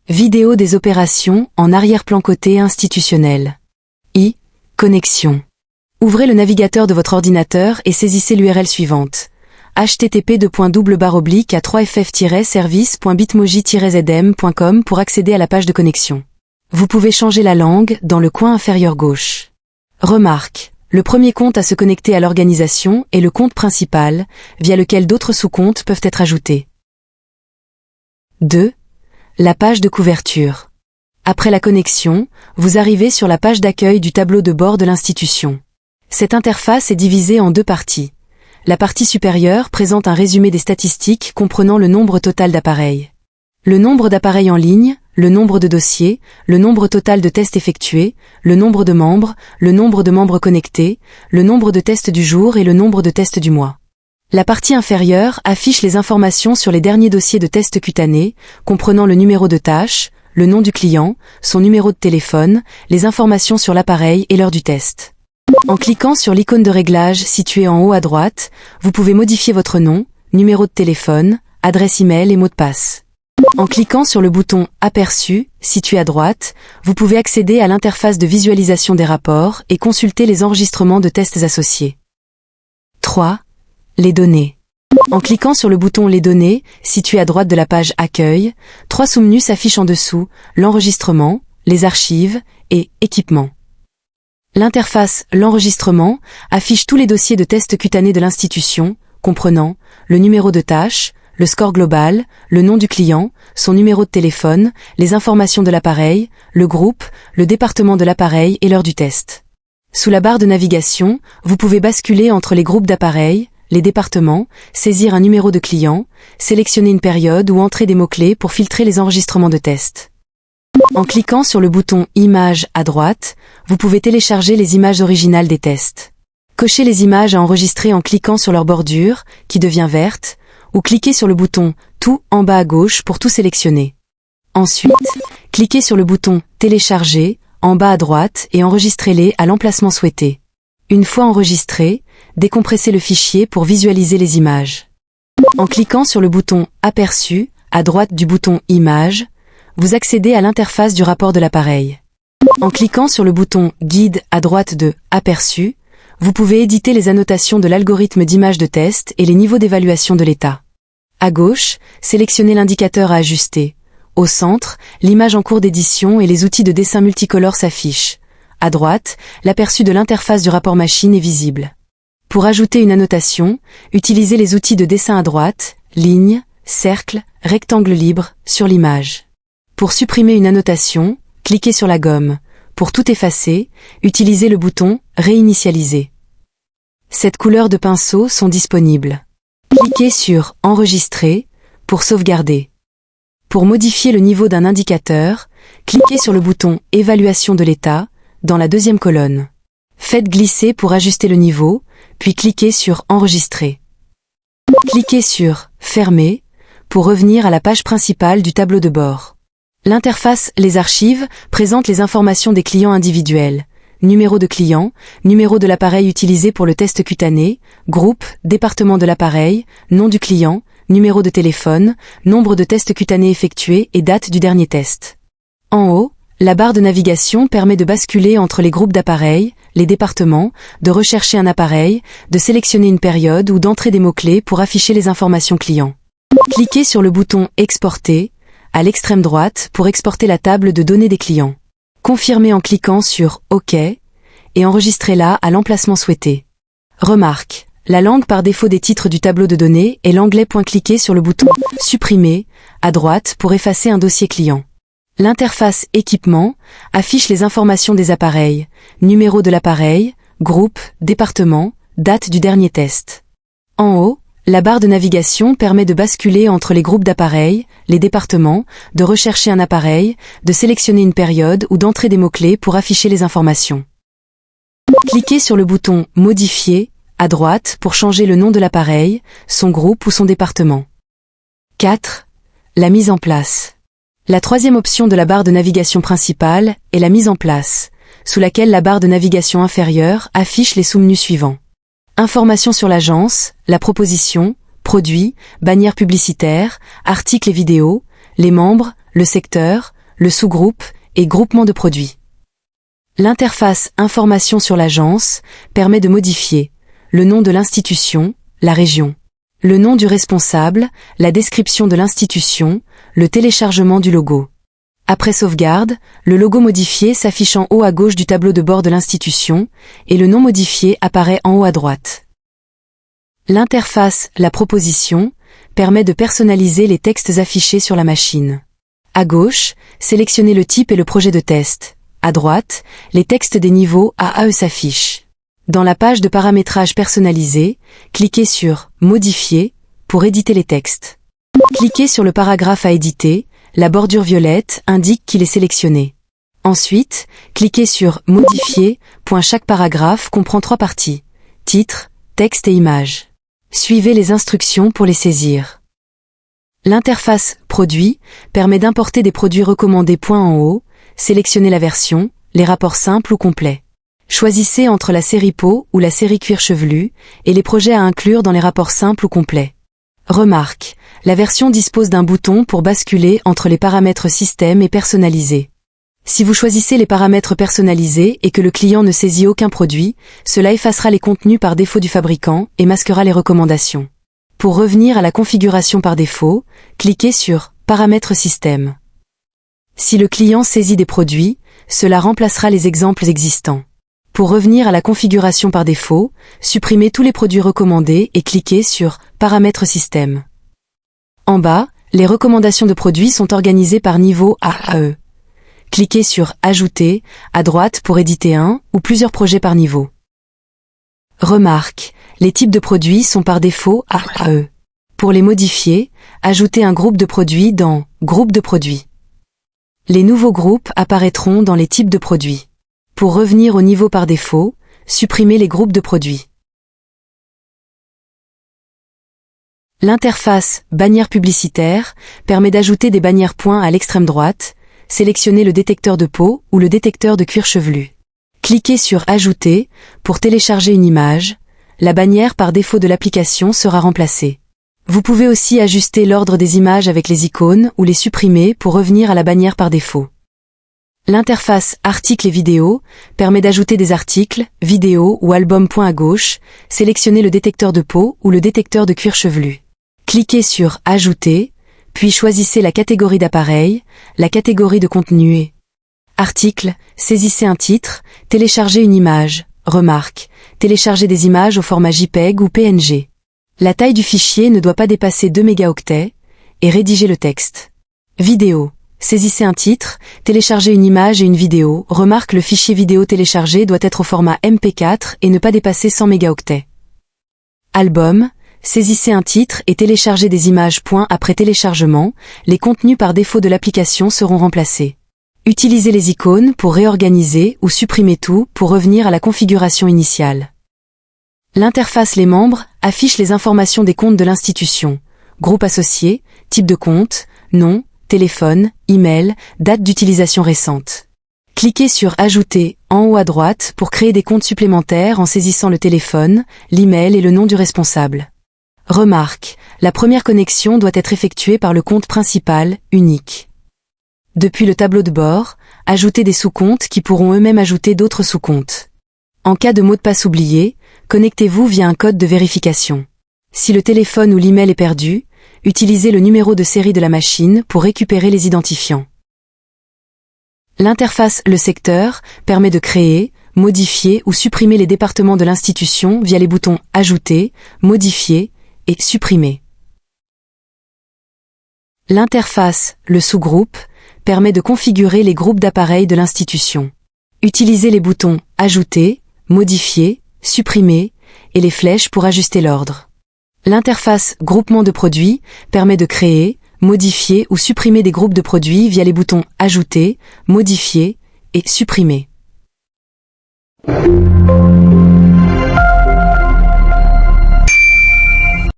Vidéo des opérations en arrière-plan côté institutionnel. Connexion. Ouvrez le navigateur de votre ordinateur et saisissez l'URL suivante. http://3ff-service.bitmoji-zm.com pour accéder à la page de connexion. Vous pouvez changer la langue dans le coin inférieur gauche. Remarque, le premier compte à se connecter à l'organisation est le compte principal, via lequel d'autres sous-comptes peuvent être ajoutés. 2. La page de couverture. Après la connexion, vous arrivez sur la page d'accueil du tableau de bord de l'institution. Cette interface est divisée en deux parties. La partie supérieure présente un résumé des statistiques comprenant le nombre total d'appareils. Le nombre d'appareils en ligne, le nombre de dossiers, le nombre total de tests effectués, le nombre de membres connectés, le nombre de tests du jour et le nombre de tests du mois. La partie inférieure affiche les informations sur les derniers dossiers de tests cutanés, comprenant le numéro de tâche, le nom du client, son numéro de téléphone, les informations sur l'appareil et l'heure du test. En cliquant sur l'icône de réglage située en haut à droite, vous pouvez modifier votre nom, numéro de téléphone, adresse email et mot de passe. En cliquant sur le bouton Aperçu, situé à droite, vous pouvez accéder à l'interface de visualisation des rapports et consulter les enregistrements de tests associés. 3. Les données. En cliquant sur le bouton Les données, situé à droite de la page Accueil, 3 sous-menus s'affichent en dessous, l'enregistrement, les archives et Équipement. L'interface L'enregistrement affiche tous les dossiers de tests cutanés de l'institution, comprenant le numéro de tâche, le score global, le nom du client, son numéro de téléphone, les informations de l'appareil, le groupe, le département de l'appareil et l'heure du test. Sous la barre de navigation, vous pouvez basculer entre les groupes d'appareils, les départements, saisir un numéro de client, sélectionner une période ou entrer des mots-clés pour filtrer les enregistrements de tests. En cliquant sur le bouton Images à droite, vous pouvez télécharger les images originales des tests. Cochez les images à enregistrer en cliquant sur leur bordure, qui devient verte, ou cliquez sur le bouton Tout en bas à gauche pour tout sélectionner. Ensuite, cliquez sur le bouton Télécharger en bas à droite et enregistrez-les à l'emplacement souhaité. Une fois enregistrés, décompressez le fichier pour visualiser les images. En cliquant sur le bouton Aperçu, à droite du bouton Images, vous accédez à l'interface du rapport de l'appareil. En cliquant sur le bouton Guide à droite de Aperçu, vous pouvez éditer les annotations de l'algorithme d'image de test et les niveaux d'évaluation de l'état. À gauche, sélectionnez l'indicateur à ajuster. Au centre, l'image en cours d'édition et les outils de dessin multicolore s'affichent. À droite, l'aperçu de l'interface du rapport machine est visible. Pour ajouter une annotation, utilisez les outils de dessin à droite, ligne, cercle, rectangle libre, sur l'image. Pour supprimer une annotation, cliquez sur la gomme. Pour tout effacer, utilisez le bouton Réinitialiser. Cette couleur de pinceau sont disponibles. Cliquez sur Enregistrer pour sauvegarder. Pour modifier le niveau d'un indicateur, cliquez sur le bouton Évaluation de l'état dans la deuxième colonne. Faites glisser pour ajuster le niveau, puis cliquez sur Enregistrer. Cliquez sur Fermer pour revenir à la page principale du tableau de bord. L'interface Les archives présente les informations des clients individuels. Numéro de client, numéro de l'appareil utilisé pour le test cutané, groupe, département de l'appareil, nom du client, numéro de téléphone, nombre de tests cutanés effectués et date du dernier test. En haut, la barre de navigation permet de basculer entre les groupes d'appareils, les départements, de rechercher un appareil, de sélectionner une période ou d'entrer des mots-clés pour afficher les informations clients. Cliquez sur le bouton Exporter à l'extrême droite pour exporter la table de données des clients. Confirmez en cliquant sur OK et enregistrez-la à l'emplacement souhaité. Remarque, la langue par défaut des titres du tableau de données est l'anglais. Cliquez sur le bouton Supprimer à droite pour effacer un dossier client. L'interface Équipement affiche les informations des appareils, numéro de l'appareil, groupe, département, date du dernier test. En haut, la barre de navigation permet de basculer entre les groupes d'appareils, les départements, de rechercher un appareil, de sélectionner une période ou d'entrer des mots-clés pour afficher les informations. Cliquez sur le bouton Modifier à droite pour changer le nom de l'appareil, son groupe ou son département. 4. La mise en place. La troisième option de la barre de navigation principale est la mise en place, sous laquelle la barre de navigation inférieure affiche les sous-menus suivants. Informations sur l'agence, la proposition, produits, bannières publicitaires, articles et vidéos, les membres, le secteur, le sous-groupe et groupement de produits. L'interface Information sur l'agence permet de modifier le nom de l'institution, la région, le nom du responsable, la description de l'institution, le téléchargement du logo. Après sauvegarde, le logo modifié s'affiche en haut à gauche du tableau de bord de l'institution et le nom modifié apparaît en haut à droite. L'interface La proposition permet de personnaliser les textes affichés sur la machine. À gauche, sélectionnez le type et le projet de test. À droite, les textes des niveaux A à E s'affichent. Dans la page de paramétrage personnalisé, cliquez sur Modifier pour éditer les textes. Cliquez sur le paragraphe à éditer, la bordure violette indique qu'il est sélectionné. Ensuite, cliquez sur Modifier. Chaque paragraphe comprend 3 parties: titre, texte et image. Suivez les instructions pour les saisir. L'interface Produits permet d'importer des produits recommandés en haut, sélectionnez la version, les rapports simples ou complets. Choisissez entre la série peau ou la série cuir chevelu et les projets à inclure dans les rapports simples ou complets. Remarque, la version dispose d'un bouton pour basculer entre les paramètres système et personnalisés. Si vous choisissez les paramètres personnalisés et que le client ne saisit aucun produit, cela effacera les contenus par défaut du fabricant et masquera les recommandations. Pour revenir à la configuration par défaut, cliquez sur Paramètres système. Si le client saisit des produits, cela remplacera les exemples existants. Pour revenir à la configuration par défaut, supprimez tous les produits recommandés et cliquez sur Paramètres système. En bas, les recommandations de produits sont organisées par niveau A à E. Cliquez sur Ajouter, à droite pour éditer un ou plusieurs projets par niveau. Remarque, les types de produits sont par défaut A à E. Pour les modifier, ajoutez un groupe de produits dans Groupe de produits. Les nouveaux groupes apparaîtront dans les types de produits. Pour revenir au niveau par défaut, supprimez les groupes de produits. L'interface Bannière publicitaire permet d'ajouter des bannières points à l'extrême droite, sélectionnez le détecteur de peau ou le détecteur de cuir chevelu. Cliquez sur Ajouter pour télécharger une image, la bannière par défaut de l'application sera remplacée. Vous pouvez aussi ajuster l'ordre des images avec les icônes ou les supprimer pour revenir à la bannière par défaut. L'interface Articles et vidéos permet d'ajouter des articles, vidéos ou albums. À gauche, sélectionnez le détecteur de peau ou le détecteur de cuir chevelu. Cliquez sur Ajouter, puis choisissez la catégorie d'appareil, la catégorie de contenu et Article, saisissez un titre, téléchargez une image, remarque, téléchargez des images au format JPEG ou PNG. La taille du fichier ne doit pas dépasser 2 mégaoctets, et rédigez le texte. Vidéo. Saisissez un titre, téléchargez une image et une vidéo, remarque le fichier vidéo téléchargé doit être au format MP4 et ne pas dépasser 100 mégaoctets. Album. Saisissez un titre et téléchargez des images. Après téléchargement, les contenus par défaut de l'application seront remplacés. Utilisez les icônes pour réorganiser ou supprimer tout pour revenir à la configuration initiale. L'interface Les membres affiche les informations des comptes de l'institution, groupe associé, type de compte, nom, téléphone, email, date d'utilisation récente. Cliquez sur Ajouter en haut à droite pour créer des comptes supplémentaires en saisissant le téléphone, l'email et le nom du responsable. Remarque, la première connexion doit être effectuée par le compte principal, unique. Depuis le tableau de bord, ajoutez des sous-comptes qui pourront eux-mêmes ajouter d'autres sous-comptes. En cas de mot de passe oublié, connectez-vous via un code de vérification. Si le téléphone ou l'email est perdu, utilisez le numéro de série de la machine pour récupérer les identifiants. L'interface Le secteur permet de créer, modifier ou supprimer les départements de l'institution via les boutons Ajouter, Modifier et Supprimer. L'interface Le sous-groupe permet de configurer les groupes d'appareils de l'institution. Utilisez les boutons Ajouter, Modifier, Supprimer et les flèches pour ajuster l'ordre. L'interface Groupement de produits permet de créer, modifier ou supprimer des groupes de produits via les boutons Ajouter, Modifier et Supprimer.